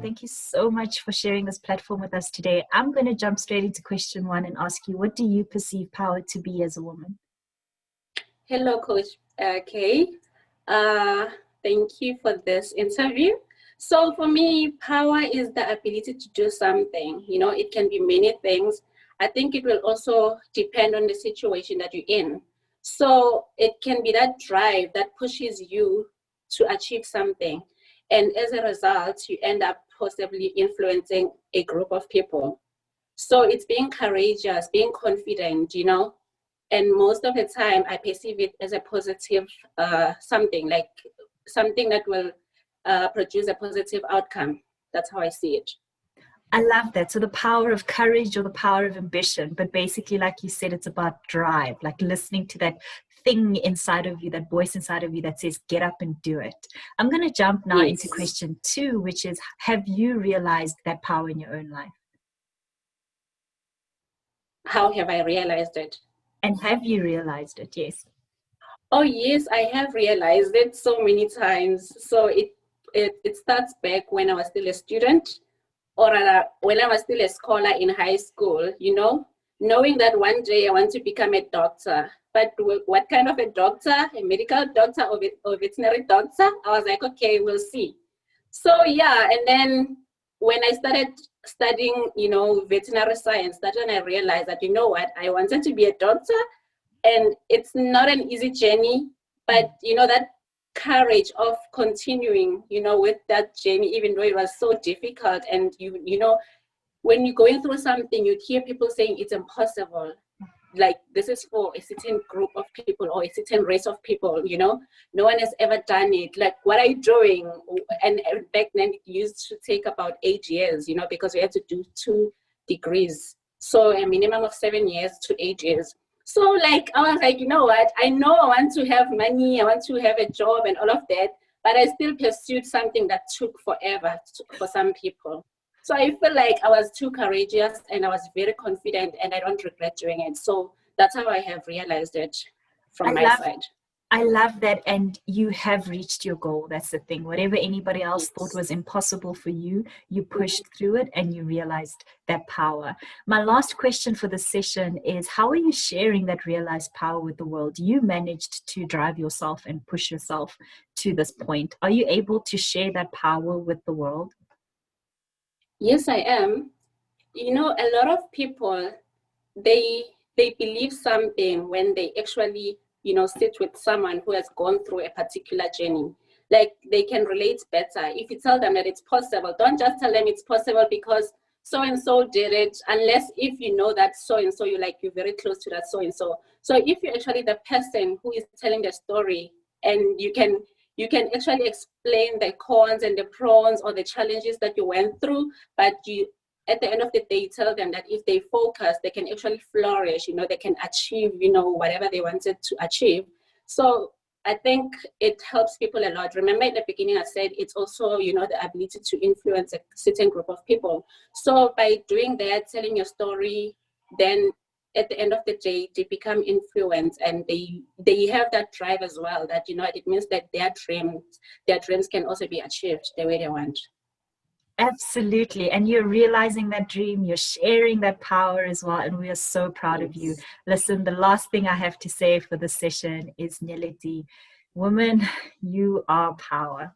Thank you so much for sharing this platform with us today. I'm going to jump straight into question 1 and ask you, what do you perceive power to be as a woman? Hello, Coach Kay. Thank you for this interview. So for me, power is the ability to do something. It can be many things. I think it will also depend on the situation that you're in. So it can be that drive that pushes you to achieve something. And as a result, you end up possibly influencing a group of people. So it's being courageous, being confident, and most of the time I perceive it as a positive something that will produce a positive outcome. That's how I see it. I love that. So the power of courage or the power of ambition, but basically, like you said, it's about drive, like listening to that thing inside of you, that voice inside of you that says, get up and do it. I'm going to jump now into question 2, which is, have you realized that power in your own life? How have I realized it? And have you realized it? Yes. Oh, yes, I have realized it so many times. So it starts back when I was still a student, or when I was still a scholar in high school, knowing that one day I want to become a doctor. But what kind of a doctor? A medical doctor or veterinary doctor? I was like, okay, we'll see. So yeah, and then when I started studying, veterinary science, that's when I realized that, what, I wanted to be a doctor. And it's not an easy journey, but that courage of continuing, with that journey, even though it was so difficult. And when you're going through something, you'd hear people saying it's impossible. Like, this is for a certain group of people or a certain race of people, no one has ever done it. Like, what are you doing? And back then it used to take about 8 years, because we had to do 2 degrees. So a minimum of 7 years to 8 years. So like, I was like, you know what? I know I want to have money, I want to have a job and all of that, but I still pursued something that took forever for some people. So I feel like I was too courageous and I was very confident, and I don't regret doing it. So that's how I have realized it from my side. I love that. And you have reached your goal. That's the thing. Whatever anybody else thought was impossible for you, you pushed through it and you realized that power. My last question for the session is, how are you sharing that realized power with the world? You managed to drive yourself and push yourself to this point. Are you able to share that power with the world? Yes, I am. A lot of people, they believe something when they actually sit with someone who has gone through a particular journey. Like, they can relate better. If you tell them that it's possible, don't just tell them it's possible because so and so did it, unless if you know that so and so, you're very close to that so and so. So if you're actually the person who is telling the story, and you can actually explain the cons and the pros or the challenges that you went through, but you, at the end of the day, tell them that if they focus, they can actually flourish, they can achieve, whatever they wanted to achieve. So I think it helps people a lot. Remember in the beginning, I said it's also, the ability to influence a certain group of people. So by doing that, telling your story, then at the end of the day, they become influenced, and they have that drive as well, that, it means that their dreams can also be achieved the way they want. Absolutely. And you're realizing that dream, you're sharing that power as well. And we are so proud of you. Listen, the last thing I have to say for the session is, Nyeleti, woman, you are power.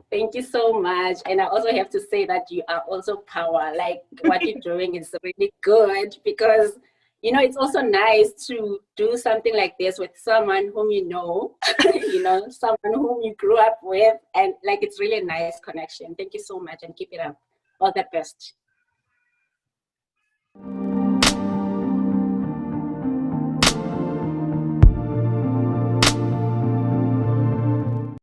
Thank you so much. And I also have to say that you are also power. Like, what you're doing is really good, because it's also nice to do something like this with someone whom someone whom you grew up with, and it's really a nice connection. Thank you so much, and keep it up. All the best.